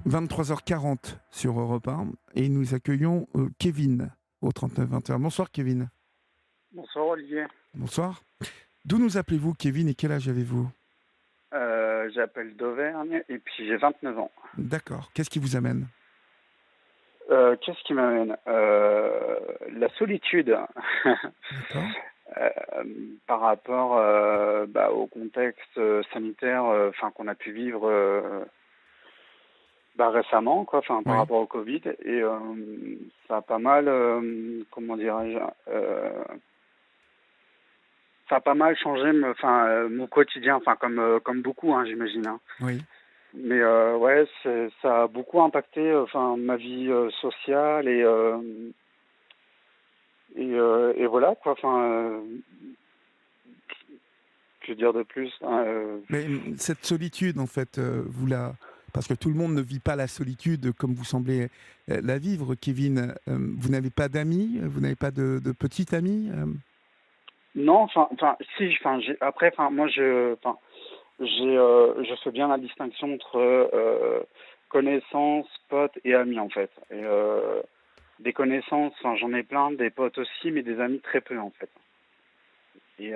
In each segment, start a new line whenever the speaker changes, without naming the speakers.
23h40 sur Europe 1 et nous accueillons Kevin au 39-21. Bonsoir Kevin.
Bonsoir Olivier.
Bonsoir. D'où nous appelez-vous Kevin et quel âge avez-vous?
J'appelle d'Auvergne et puis j'ai 29 ans.
D'accord. Qu'est-ce qui vous amène?
Qu'est-ce qui m'amène La solitude.
D'accord.
Euh, Par rapport au contexte sanitaire qu'on a pu vivre récemment, quoi, par
Oui.
rapport au Covid. Et ça a pas mal, comment dirais-je, ça a pas mal changé mon quotidien, comme beaucoup, hein, j'imagine, hein.
Oui.
Mais ouais, ça a beaucoup impacté ma vie sociale et voilà quoi. Que dire de plus, hein,
Mais cette solitude, en fait, parce que tout le monde ne vit pas la solitude comme vous semblez la vivre, Kevin. Vous n'avez pas d'amis? Vous n'avez pas de petite amie?
Non, si, après, moi je fais bien la distinction entre connaissances, potes et amis en fait. Et des connaissances, j'en ai plein, des potes aussi, mais des amis très peu en fait. Et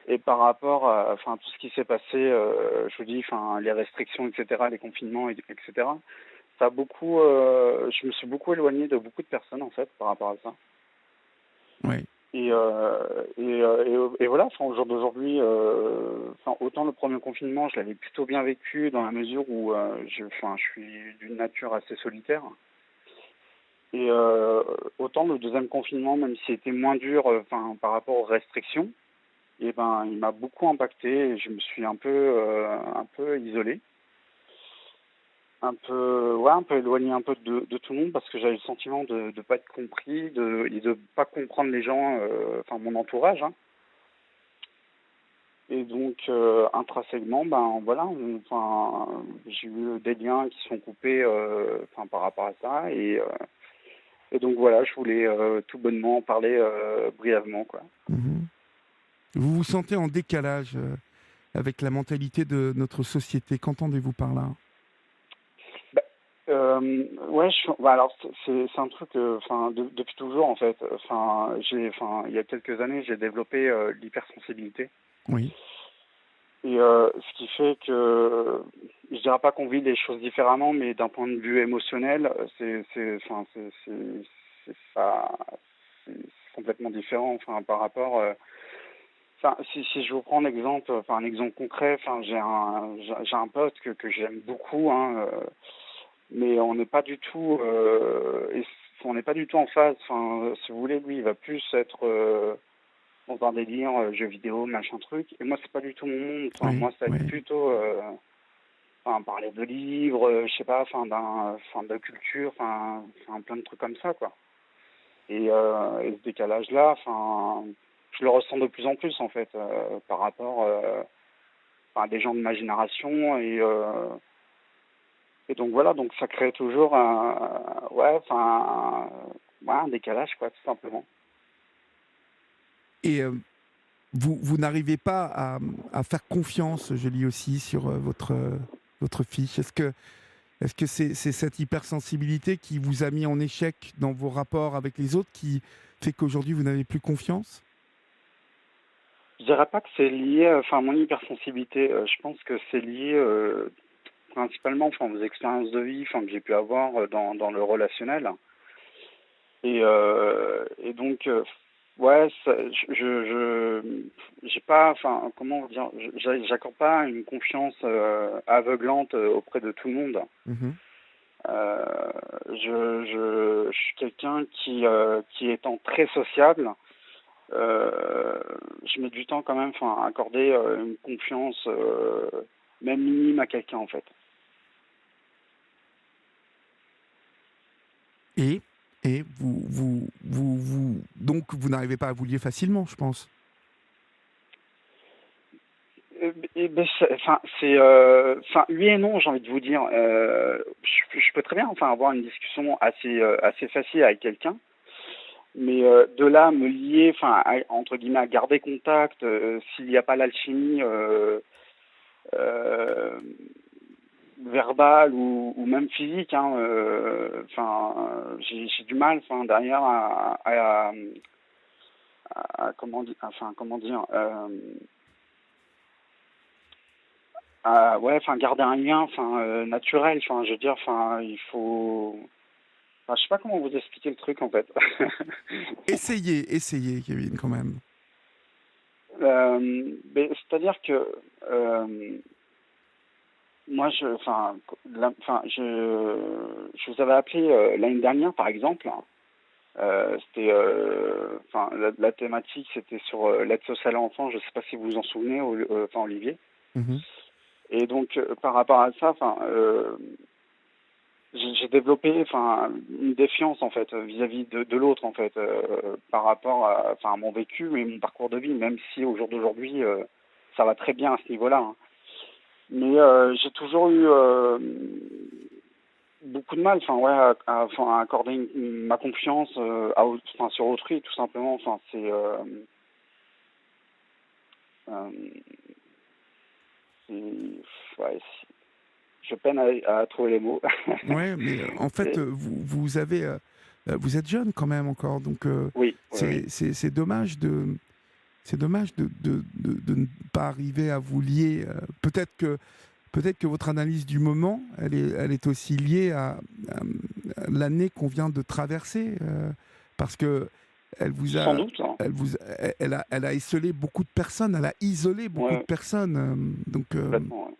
Et par rapport à tout ce qui s'est passé, je vous dis, les restrictions, etc., les confinements, etc., ça a beaucoup, je me suis beaucoup éloigné de beaucoup de personnes, en fait, par rapport à ça.
Oui.
Et voilà, au jour d'aujourd'hui, autant le premier confinement, je l'avais plutôt bien vécu dans la mesure où je suis d'une nature assez solitaire. Et autant le deuxième confinement, même s'il était moins dur, par rapport aux restrictions, et ben il m'a beaucoup impacté et je me suis un peu isolé, un peu éloigné un peu de tout le monde parce que j'avais le sentiment de pas être compris, et de pas comprendre les gens, mon entourage, hein. Et donc intrinsèquement, j'ai eu des liens qui sont coupés par rapport à ça et donc voilà, je voulais tout bonnement en parler brièvement quoi.
Mhm. Vous vous sentez en décalage avec la mentalité de notre société. Qu'entendez-vous par là?
Bah, ouais, alors c'est un truc, depuis toujours en fait. Il y a quelques années, j'ai développé l'hypersensibilité
Oui.
et ce qui fait que je dirais pas qu'on vit les choses différemment, mais d'un point de vue émotionnel, ça, c'est complètement différent. Par rapport, si je vous prends un exemple concret, j'ai un pote que j'aime beaucoup, hein. Mais on n'est pas du tout on n'est pas du tout en phase. Si vous voulez, lui il va plus être dans un délire jeux vidéo machin truc et moi c'est pas du tout mon monde.
Oui.
Moi ça va être
Oui.
plutôt parler de livres, je sais pas, de culture, plein de trucs comme ça quoi. Et ce décalage là, je le ressens de plus en plus en fait par rapport à des gens de ma génération et donc voilà, donc ça crée toujours un décalage, quoi, tout simplement.
Et vous n'arrivez pas à faire confiance, je lis aussi, sur votre fiche. Est-ce que c'est cette hypersensibilité qui vous a mis en échec dans vos rapports avec les autres qui fait qu'aujourd'hui vous n'avez plus confiance?
Je dirais pas que c'est lié, à mon hypersensibilité. Je pense que c'est lié principalement, aux expériences de vie, que j'ai pu avoir dans le relationnel. Et donc, ouais, j'ai pas, comment vous dire, j'accorde pas une confiance aveuglante auprès de tout le monde.
Mhm.
Euh, je suis quelqu'un qui étant très sociable, je mets du temps quand même, à accorder une confiance même minime à quelqu'un en fait.
Et, et donc vous n'arrivez pas à vous lier facilement, je pense.
Oui et non, j'ai envie de vous dire. Je peux très bien, avoir une discussion assez facile avec quelqu'un, mais de là à me lier, entre guillemets, à garder contact, s'il n'y a pas l'alchimie, euh, verbal ou même physique, hein, j'ai du mal, derrière comment dire, ouais, garder un lien, naturel, je veux dire, il faut, je sais pas comment vous expliquer le truc en fait.
Essayez, Kevin, quand même.
Mais c'est-à-dire que moi, je vous avais appelé l'année dernière, par exemple. C'était, la thématique, c'était sur l'aide sociale à l'enfant. Je ne sais pas si vous vous en souvenez, Olivier.
Mhm.
Et donc, par rapport à ça, j'ai développé, une défiance en fait vis-à-vis de l'autre en fait, par rapport à mon vécu et mon parcours de vie, même si au jour d'aujourd'hui, ça va très bien à ce niveau-là, hein. Mais j'ai toujours eu beaucoup de mal, ouais, à accorder ma confiance sur autrui, tout simplement. Euh, ouais, je peine à trouver les mots.
Ouais, mais en fait, vous êtes jeune quand même encore, donc
Oui, oui, oui.
c'est dommage c'est dommage de ne pas arriver à vous lier. Peut-être que votre analyse du moment, elle est aussi liée à l'année qu'on vient de traverser, parce que elle vous
Sans
a,
doute, hein.
elle a esselé beaucoup de personnes, elle a isolé beaucoup de
Ouais,
personnes. Donc,
complètement. Ouais.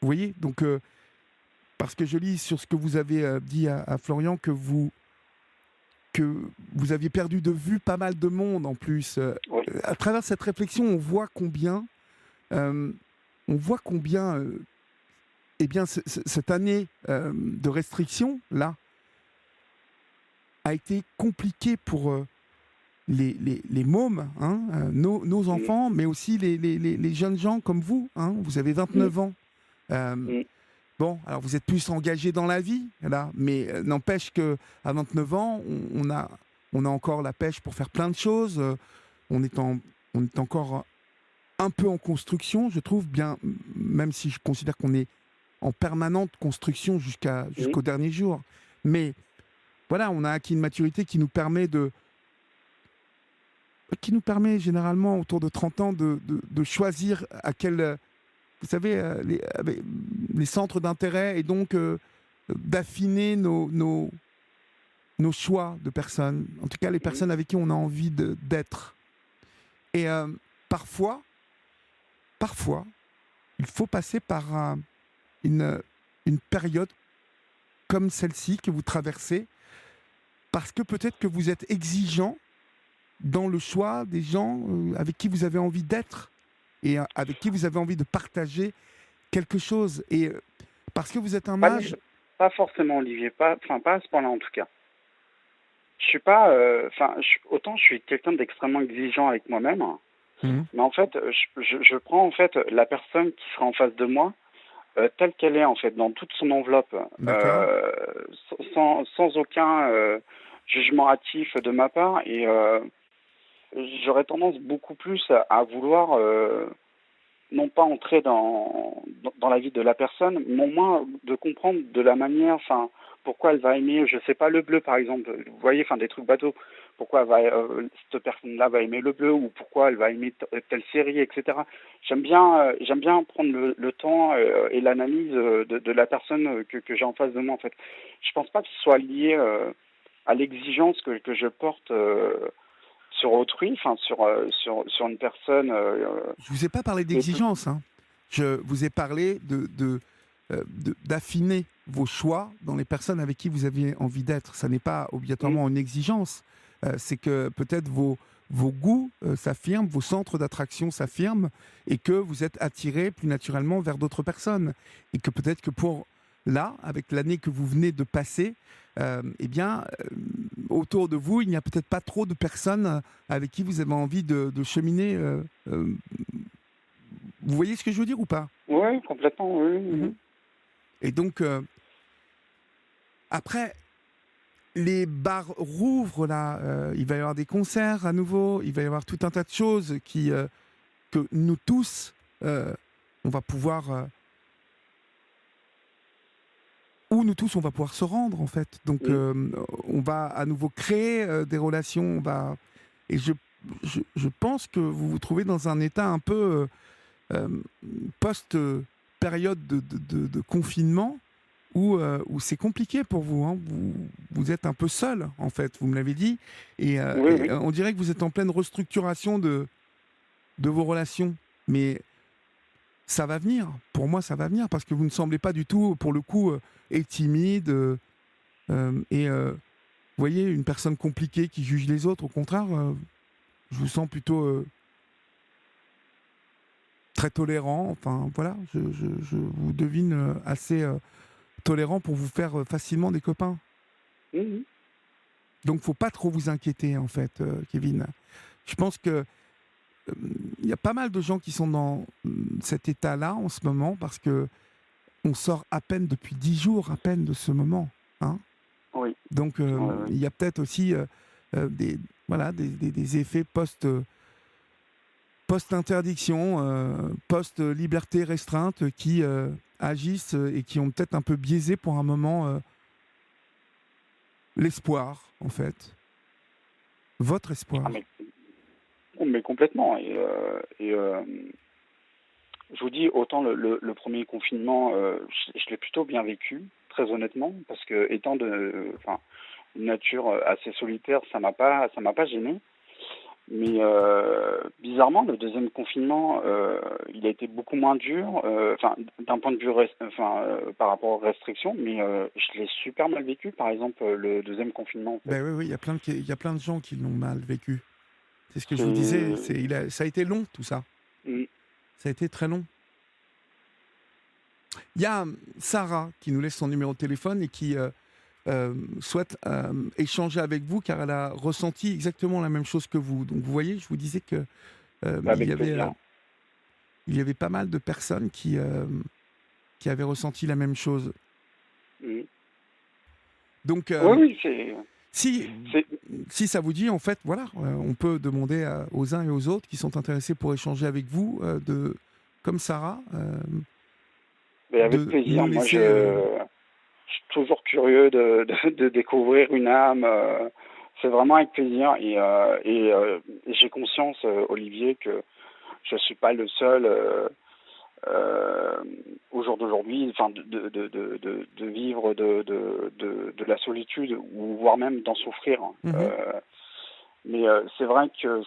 vous voyez, donc parce que je lis sur ce que vous avez dit à Florian que vous aviez perdu de vue pas mal de monde en plus.
Oui.
À travers cette réflexion, euh, on voit combien eh bien, cette année de restriction, là, a été compliquée pour les mômes, hein, nos
Mm,
enfants, mais aussi les jeunes gens comme vous. Hein, vous avez
mm,
29 ans. Euh,
mm,
bon, alors vous êtes plus engagé dans la vie, là, mais n'empêche qu'à 29 ans, on a encore la pêche pour faire plein de choses. On est, on est encore un peu en construction, je trouve, bien, même si je considère qu'on est en permanente construction
mm,
jusqu'au dernier jour. Mais voilà, on a acquis une maturité qui nous permet généralement autour de 30 ans de choisir à quel, vous savez, les centres d'intérêt et donc d'affiner nos choix de personnes, en tout cas les
mm,
personnes avec qui on a envie d'être. Et parfois, parfois, il faut passer par une, une période comme celle-ci que vous traversez, parce que peut-être que vous êtes exigeant dans le choix des gens avec qui vous avez envie d'être et avec qui vous avez envie de partager quelque chose. Et parce que vous êtes un
Pas,
âge...
pas forcément, Olivier, pas à ce point-là en tout cas. Je suis pas, autant je suis quelqu'un d'extrêmement exigeant avec moi-même, hein,
Mhm.
mais en fait, je prends en fait la personne qui sera en face de moi telle qu'elle est en fait, dans toute son enveloppe,
D'accord.
sans aucun jugement hâtif de ma part, et j'aurais tendance beaucoup plus à vouloir non pas entrer dans la vie de la personne, mais au moins de comprendre de la manière, pourquoi elle va aimer, je sais pas, le bleu par exemple, vous voyez, des trucs bateaux, pourquoi cette personne-là va aimer le bleu, ou pourquoi elle va aimer telle série, etc. J'aime bien prendre le temps et l'analyse de la personne que j'ai en face de moi, en fait. Je pense pas que ce soit lié à l'exigence que je porte sur autrui, sur une personne.
Je vous ai pas parlé
Et tout.
d'exigence. Hein. Je vous ai parlé d'affiner vos choix dans les personnes avec qui vous avez envie d'être. Ça n'est pas
Mm,
obligatoirement une exigence. C'est que peut-être vos goûts s'affirment, vos centres d'attraction s'affirment, et que vous êtes attiré plus naturellement vers d'autres personnes. Et que peut-être que pour là, avec l'année que vous venez de passer, eh bien, autour de vous, il n'y a peut-être pas trop de personnes avec qui vous avez envie de cheminer. Vous voyez ce que je veux dire ou pas?
ouais, complètement, oui, oui,
Mhm.
oui.
Et donc, après, les bars rouvrent là, il va y avoir des concerts à nouveau, il va y avoir tout un tas de choses que nous tous, on va pouvoir où nous tous on va pouvoir se rendre en fait. Donc
Mmh.
on va à nouveau créer des relations. Et je pense que vous vous trouvez dans un état un peu post période de confinement où c'est compliqué pour vous, hein. Vous êtes un peu seul en fait. Vous me l'avez dit
Oui, oui.
on dirait que vous êtes en pleine restructuration de vos relations. Mais ça va venir. Pour moi, ça va venir parce que vous ne semblez pas du tout, pour le coup, et timide vous voyez, une personne compliquée qui juge les autres. Au contraire, je vous sens plutôt très tolérant. Enfin, voilà, je vous devine assez tolérant pour vous faire facilement des copains.
Mmh mh.
Donc, faut pas trop vous inquiéter, en fait, Kevin. Je pense que il y a pas mal de gens qui sont dans cet état-là en ce moment parce que on sort à peine depuis 10 jours à peine de ce moment, hein.
Oui.
Donc
Ouais, ouais.
il y a peut-être aussi des voilà des effets post interdiction, post liberté restreinte qui agissent et qui ont peut-être un peu biaisé pour un moment l'espoir en fait, votre
Ah
espoir.
mais complètement je vous dis autant le 1er confinement, je l'ai plutôt bien vécu, très honnêtement, parce qu'étant de enfin, une nature, assez solitaire, ça m'a pas gêné. Mais bizarrement, le 2e confinement, il a été beaucoup moins dur, enfin, d'un point de vue par rapport aux restrictions, mais je l'ai super mal vécu, par exemple, le 2e confinement, en fait.
Ben oui, oui, il y a plein de gens qui l'ont mal vécu. C'est ce que je vous disais.
C'est
Ça a été long tout ça.
mmh,
Ça a été très long. Il y a Sarah qui nous laisse son numéro de téléphone et qui souhaite échanger avec vous car elle a ressenti exactement la même chose que vous. Donc vous voyez, je vous disais que
bah, avec plaisir.
il y avait pas mal de personnes qui avaient ressenti la même chose.
Mmh.
Donc
Oui, oui,
si,
c'est
si ça vous dit, en fait, voilà, on peut demander aux uns et aux autres qui sont intéressés pour échanger avec vous, comme Sarah,
beh, avec
de
plaisir.
nous
Moi,
laisser.
je suis toujours curieux de découvrir une âme, c'est vraiment avec plaisir et j'ai conscience, Olivier, que je suis pas le seul, au jour d'aujourd'hui, enfin de vivre de la solitude ou voire même d'en souffrir.
Mhm.
Mais c'est vrai que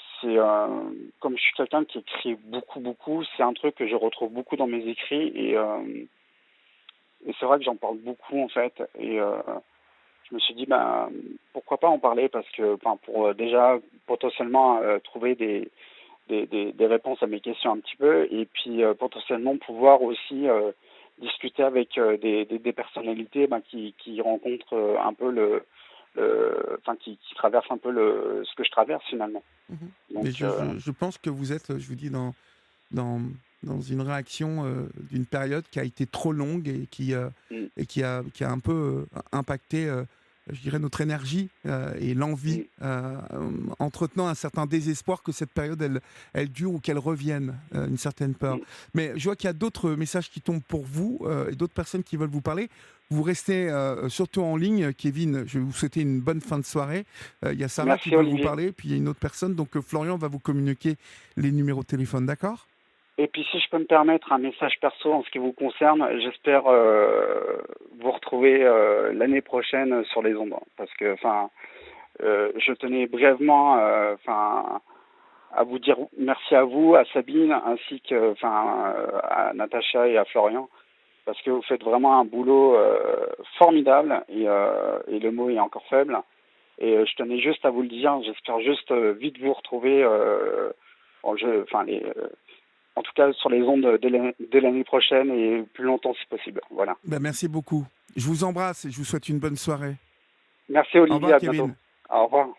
comme je suis quelqu'un qui écrit beaucoup, beaucoup, c'est un truc que je retrouve beaucoup dans mes écrits et c'est vrai que j'en parle beaucoup en fait je me suis dit, ben, pourquoi pas en parler parce que, enfin, pour déjà potentiellement trouver des réponses à mes questions un petit peu et puis potentiellement pouvoir aussi discuter avec des personnalités ben, qui rencontrent un peu enfin qui traversent un peu ce que je traverse finalement.
Mhm.
Donc
Mais je pense que vous êtes, je vous dis, dans, dans une réaction d'une période qui a été trop longue
mm,
qui a un peu impacté, je dirais, notre énergie et l'envie,
mm,
entretenant un certain désespoir que cette période, elle dure ou qu'elle revienne, une certaine peur.
mm.
Mais je vois qu'il y a d'autres messages qui tombent pour vous et d'autres personnes qui veulent vous parler. Vous restez surtout en ligne, Kevin. Je vais vous souhaiter une bonne fin de soirée. Il y a Sarah qui
Merci
veut vous
Olivier.
parler, puis il y a une autre personne. Donc Florian va vous communiquer les numéros de téléphone, d'accord?
Et puis si je peux me permettre un message perso en ce qui vous concerne, j'espère vous retrouver l'année prochaine sur les ondes. Parce que enfin je tenais brièvement enfin à vous dire merci à vous, à Sabine, ainsi que enfin à Natacha et à Florian, parce que vous faites vraiment un boulot formidable et le mot est encore faible. Et je tenais juste à vous le dire, j'espère juste vite vous retrouver enfin en tout cas sur les ondes dès l'année prochaine et plus longtemps si possible. Voilà.
Ben, merci beaucoup. Je vous embrasse et je vous souhaite une bonne soirée.
Merci
Au
Olivier,
revoir,
à bientôt.
Kevin.
Au revoir.